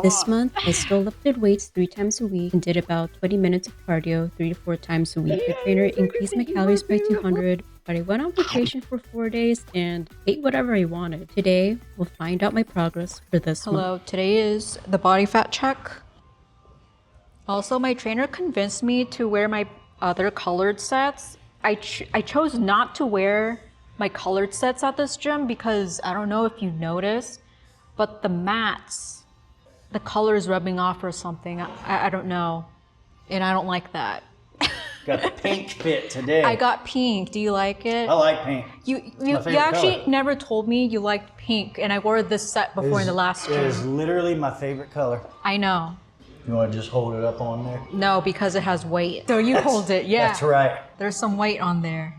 This month, I still lifted weights 3 times a week and did about 20 minutes of cardio 3 to 4 times a week. My trainer increased my calories by 200, but I went on vacation for 4 days and ate whatever I wanted. Today, we'll find out my progress for this month. Hello, today is the body fat check. Also, my trainer convinced me to wear my other colored sets. I chose not to wear my colored sets at this gym because I don't know if you noticed, but the mats, the color is rubbing off or something. I don't know, and I don't like that. Got the pink fit today. I got pink. Do you like it? I like pink. You actually never told me you liked pink, and I wore this set before in the last gym. It is literally my favorite color. I know. You want to just hold it up on there? No, because it has weight. So you hold it, yeah. That's right. There's some weight on there.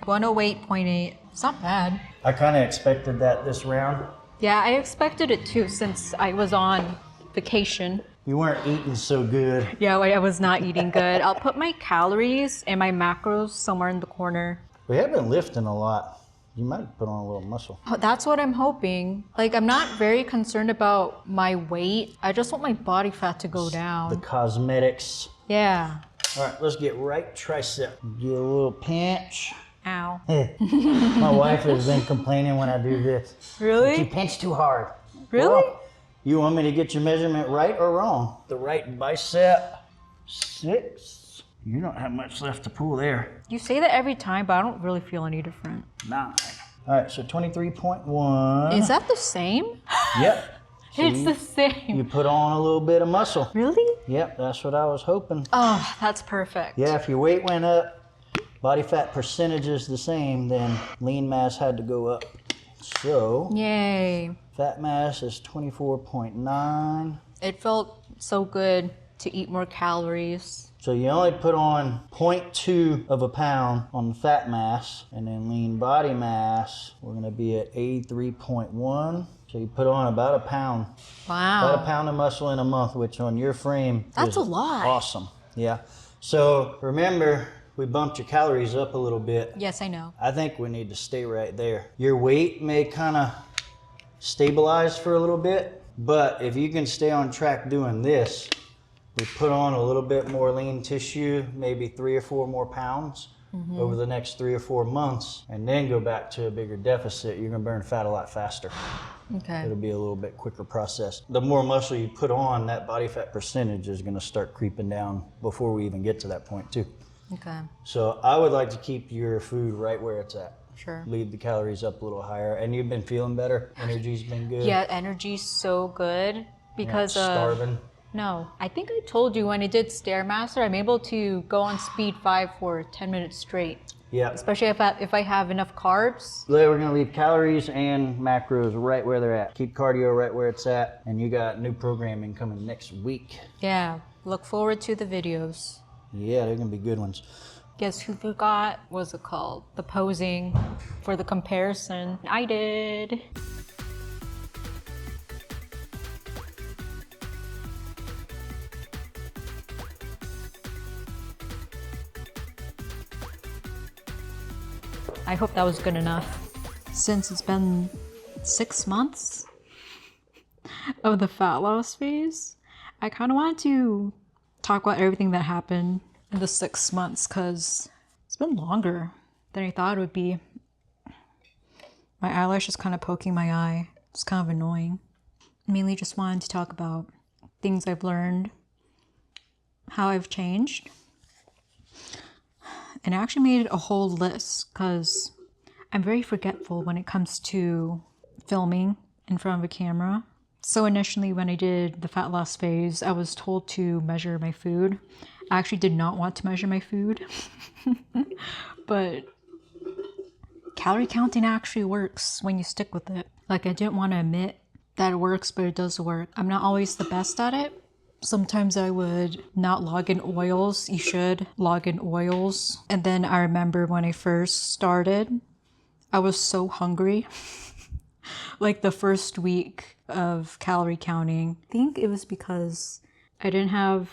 108.8. It's not bad. I kind of expected that this round. Yeah, I expected it too since I was on vacation. You weren't eating so good. Yeah, I was not eating good. I'll put my calories and my macros somewhere in the corner. We have been lifting a lot. You might put on a little muscle. Oh, that's what I'm hoping. Like, I'm not very concerned about my weight. I just want my body fat to go down. The cosmetics. Yeah. All right, let's get right tricep. Get a little pinch. Ow. My wife has been complaining when I do this. Really? You pinch too hard. Really? Well, you want me to get your measurement right or wrong? The right bicep, 6. You don't have much left to pull there. You say that every time, but I don't really feel any different. 9. All right, so 23.1. Is that the same? Yep. So It's the same. You put on a little bit of muscle. Really? Yep, that's what I was hoping. Oh, that's perfect. Yeah, if your weight went up, body fat percentage is the same, then lean mass had to go up. So, Yay. fat mass is 24.9. It felt so good to eat more calories. So you only put on 0.2 of a pound on the fat mass, and then lean body mass, we're gonna be at 83.1. So you put on about a pound. Wow. About a pound of muscle in a month, which on your frame That's is a lot. Awesome. Yeah. So remember, we bumped your calories up a little bit. Yes, I know. I think we need to stay right there. Your weight may kind of stabilize for a little bit, but if you can stay on track doing this, we put on a little bit more lean tissue, maybe 3 or 4 more pounds over the next 3 or 4 months, and then go back to a bigger deficit. You're gonna burn fat a lot faster. Okay. It'll be a little bit quicker process. The more muscle you put on, that body fat percentage is gonna start creeping down before we even get to that point too. Okay. So I would like to keep your food right where it's at. Sure. Leave the calories up a little higher. And you've been feeling better? Energy's been good? Yeah, energy's so good because You're not starving? No, I think I told you when I did Stairmaster, I'm able to go on speed 5 for 10 minutes straight. Yeah. Especially if I have enough carbs. We're gonna leave calories and macros right where they're at. Keep cardio right where it's at. And you got new programming coming next week. Yeah, look forward to the videos. Yeah, they're gonna be good ones. Guess who forgot, what's it called? The posing for the comparison. I did. I hope that was good enough. Since it's been 6 months of the fat loss phase, I kind of wanted to talk about everything that happened in the 6 months because it's been longer than I thought it would be. My eyelash is kind of poking my eye. It's kind of annoying. Mainly just wanted to talk about things I've learned, how I've changed. And I actually made a whole list because I'm very forgetful when it comes to filming in front of a camera. So initially when I did the fat loss phase, I was told to measure my food. I actually did not want to measure my food, but calorie counting actually works when you stick with it. Like, I didn't want to admit that it works, but it does work. I'm not always the best at it. Sometimes I would not log in oils. You should log in oils. And then I remember when I first started, I was so hungry. Like the first week of calorie counting. I think it was because I didn't have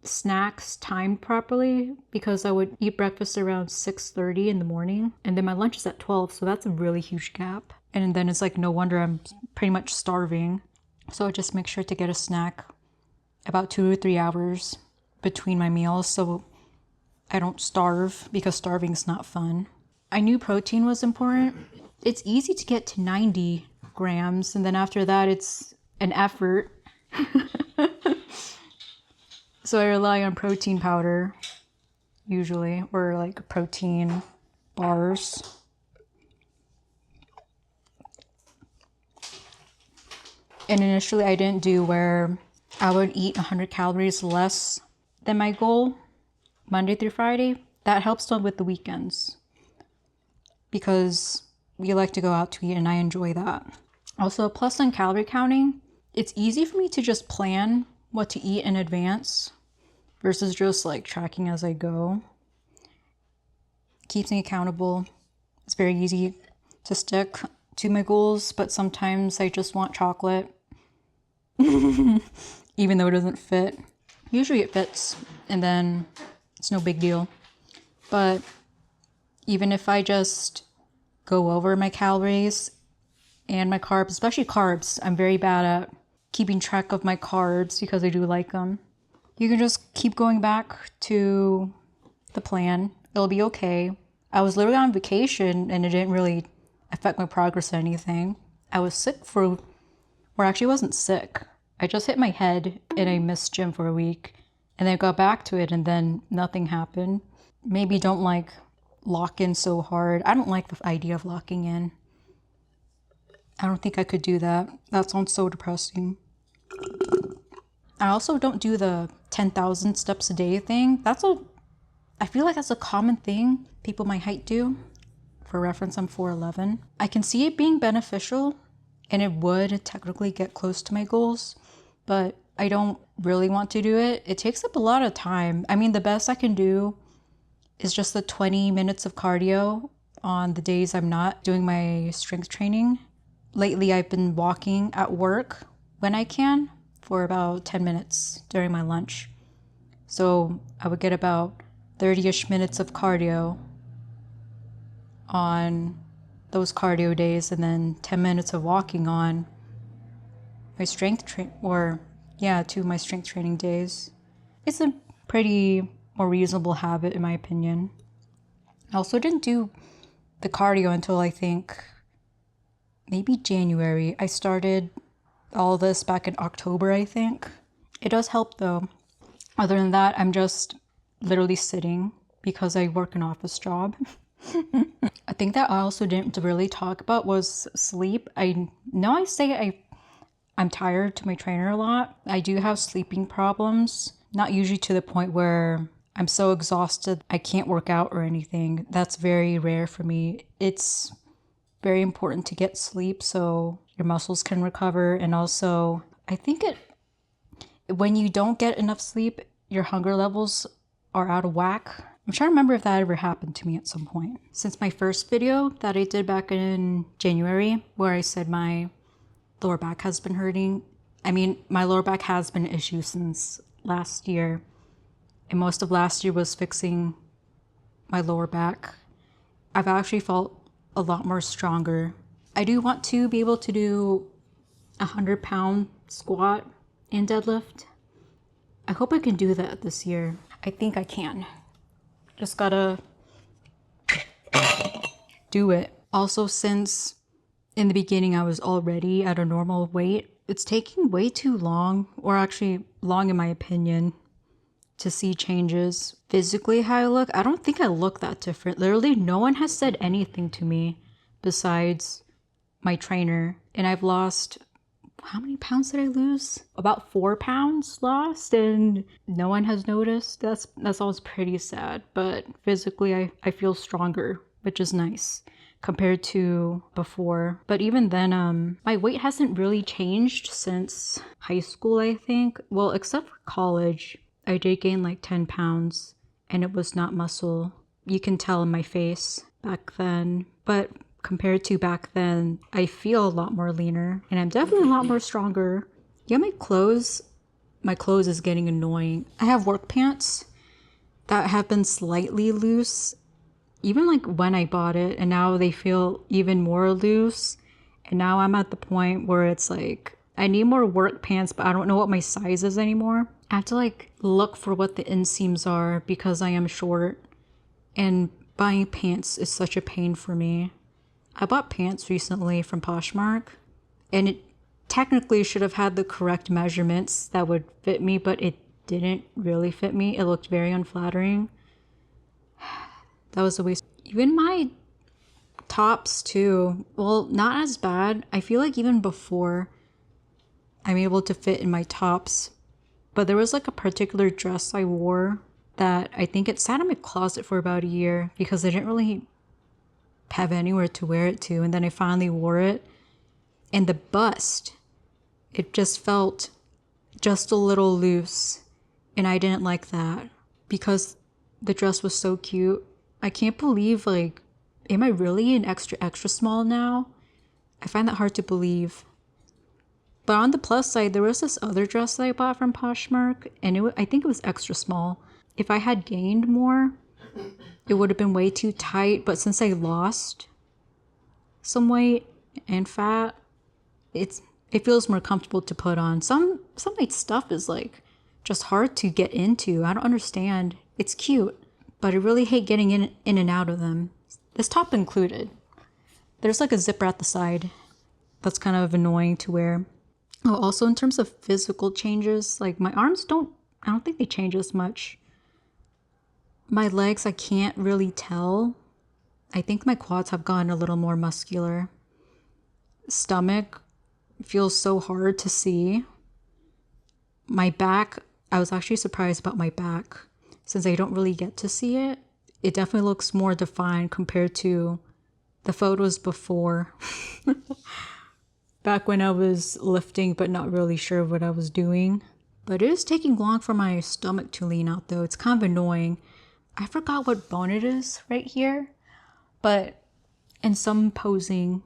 snacks timed properly because I would eat breakfast around 6:30 in the morning and then my lunch is at 12, so that's a really huge gap. And then it's like no wonder I'm pretty much starving. So I just make sure to get a snack about 2 to 3 hours between my meals so I don't starve, because starving is not fun. I knew protein was important. It's easy to get to 90 grams, and then after that, it's an effort. So I rely on protein powder, usually, or like protein bars. And initially, I didn't do where I would eat 100 calories less than my goal Monday through Friday. That helps with the weekends, because we like to go out to eat and I enjoy that. Also, a plus on calorie counting, it's easy for me to just plan what to eat in advance versus just like tracking as I go. Keeps me accountable. It's very easy to stick to my goals, but sometimes I just want chocolate, even though it doesn't fit. Usually it fits, and then it's no big deal. But even if I just go over my calories and my carbs, especially carbs, I'm very bad at keeping track of my carbs because I do like them. You can just keep going back to the plan. It'll be okay. I was literally on vacation and it didn't really affect my progress or anything. I was sick or actually I wasn't sick. I just hit my head and I missed gym for a week. And then I got back to it and then nothing happened. Maybe don't like lock in so hard. I don't like the idea of locking in. I don't think I could do that. That sounds so depressing. I also don't do the 10,000 steps a day thing. I feel like that's a common thing people my height do. For reference, I'm 4'11". I can see it being beneficial and it would technically get close to my goals, but I don't really want to do it. It takes up a lot of time. I mean, the best I can do is just the 20 minutes of cardio on the days I'm not doing my strength training. Lately, I've been walking at work when I can for about 10 minutes during my lunch. So I would get about 30-ish minutes of cardio on those cardio days, and then 10 minutes of walking on my two of my strength training days. It's a pretty more reasonable habit in my opinion. I also didn't do the cardio until I think maybe January. I started all this back in October, I think. It does help though. Other than that, I'm just literally sitting because I work an office job. I think that I also didn't really talk about was sleep. I know I say I'm tired to my trainer a lot. I do have sleeping problems, not usually to the point where I'm so exhausted I can't work out or anything. That's very rare for me. It's very important to get sleep so your muscles can recover. And also, I think when you don't get enough sleep, your hunger levels are out of whack. I'm trying to remember if that ever happened to me at some point. Since my first video that I did back in January, where I said my lower back has been hurting. I mean, my lower back has been an issue since last year. And most of last year was fixing my lower back. I've actually felt a lot more stronger. I do want to be able to do a 100-pound squat and deadlift. I hope I can do that this year. I think I can. Just gotta do it. Also, since in the beginning I was already at a normal weight, it's taking way too long, or actually long in my opinion, to see changes. Physically how I look, I don't think I look that different. Literally no one has said anything to me besides my trainer. And I've lost, how many pounds did I lose? About 4 pounds lost, and no one has noticed. That's always pretty sad. But physically I feel stronger, which is nice compared to before. But even then, my weight hasn't really changed since high school, I think. Well, except for college, I did gain like 10 pounds and it was not muscle. You can tell in my face back then. But compared to back then, I feel a lot more leaner and I'm definitely a lot more stronger. Yeah, my clothes is getting annoying. I have work pants that have been slightly loose, even like when I bought it, and now they feel even more loose. And now I'm at the point where it's like, I need more work pants, but I don't know what my size is anymore. I have to like look for what the inseams are because I am short, and buying pants is such a pain for me. I bought pants recently from Poshmark, and it technically should have had the correct measurements that would fit me, but it didn't really fit me. It looked very unflattering. That was a waste. Even my tops too, well, not as bad. I feel like even before I'm able to fit in my tops, but there was like a particular dress I wore that I think it sat in my closet for about a year because I didn't really have anywhere to wear it to, and then I finally wore it, and the bust, it just felt just a little loose, and I didn't like that because the dress was so cute. I can't believe, like, am I really an extra small now? I find that hard to believe. But on the plus side, there was this other dress that I bought from Poshmark, and I think it was extra small. If I had gained more, it would have been way too tight, but since I lost some weight and fat, it feels more comfortable to put on. Some of my stuff is like just hard to get into. I don't understand. It's cute, but I really hate getting in and out of them. This top included. There's like a zipper at the side. That's kind of annoying to wear. Oh, also in terms of physical changes, like my arms I don't think they change as much. My legs, I can't really tell. I think my quads have gotten a little more muscular. Stomach feels so hard to see. My back, I was actually surprised about my back. Since I don't really get to see it, it definitely looks more defined compared to the photos before. Back when I was lifting but not really sure what I was doing. But it is taking long for my stomach to lean out though. It's kind of annoying. I forgot what bone it is right here. But in some posing,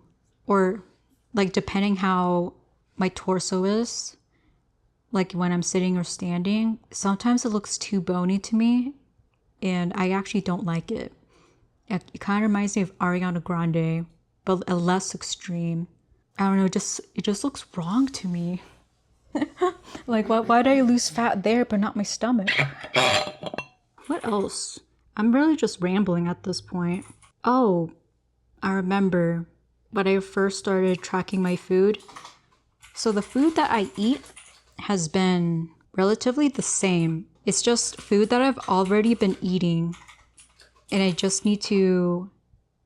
or like depending how my torso is, like when I'm sitting or standing, sometimes it looks too bony to me, and I actually don't like it. It kind of reminds me of Ariana Grande, but a less extreme. I don't know, it just looks wrong to me. Like, why did I lose fat there but not my stomach? What else? I'm really just rambling at this point. Oh, I remember when I first started tracking my food. So the food that I eat has been relatively the same. It's just food that I've already been eating, and I just need to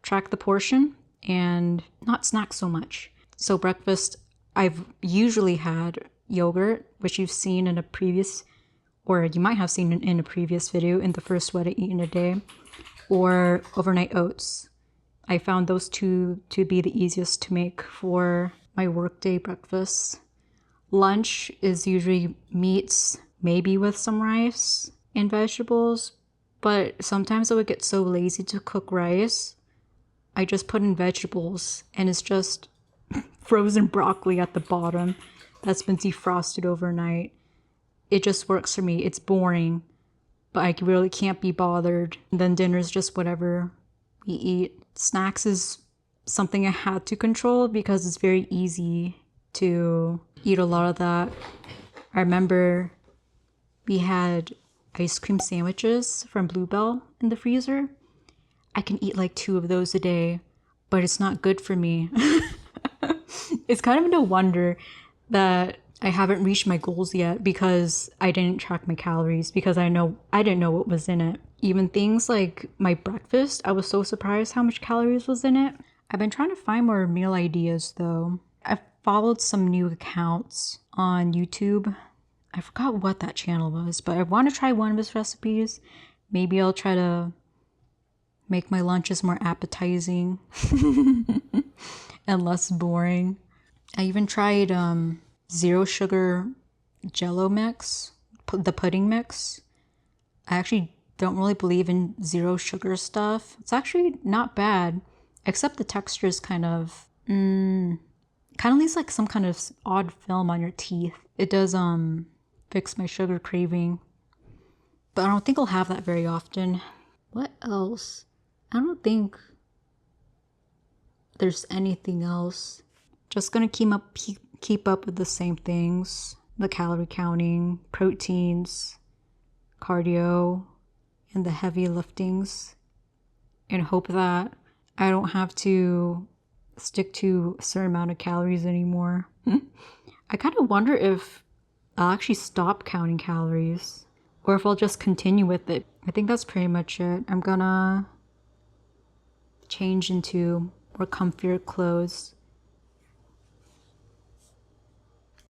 track the portion and not snack so much. So breakfast, I've usually had yogurt, which you've seen in a previous, or you might have seen in a previous video, in the first what I eat in a day, or overnight oats. I found those two to be the easiest to make for my workday breakfast. Lunch is usually meats, maybe with some rice and vegetables, but sometimes I would get so lazy to cook rice, I just put in vegetables, and it's just frozen broccoli at the bottom that's been defrosted overnight. It just works for me. It's boring, but I really can't be bothered. And then dinner's just whatever we eat. Snacks is something I had to control because it's very easy to eat a lot of that. I remember we had ice cream sandwiches from Bluebell in the freezer. I can eat like 2 of those a day, but it's not good for me. It's kind of no wonder that I haven't reached my goals yet because I didn't track my calories, because I didn't know what was in it. Even things like my breakfast, I was so surprised how much calories was in it. I've been trying to find more meal ideas though. I've followed some new accounts on YouTube. I forgot what that channel was, but I want to try one of his recipes. Maybe I'll try to make my lunches more appetizing and less boring. I even tried zero sugar jello mix, the pudding mix. I actually don't really believe in zero sugar stuff. It's actually not bad, except the texture is kind of leaves like some kind of odd film on your teeth. It does fix my sugar craving, but I don't think I'll have that very often. What else? I don't think there's anything else. Just gonna keep up with the same things, the calorie counting, proteins, cardio, and the heavy liftings, and hope that I don't have to stick to a certain amount of calories anymore. I kind of wonder if I'll actually stop counting calories or if I'll just continue with it. I think that's pretty much it. I'm gonna change into more comfier clothes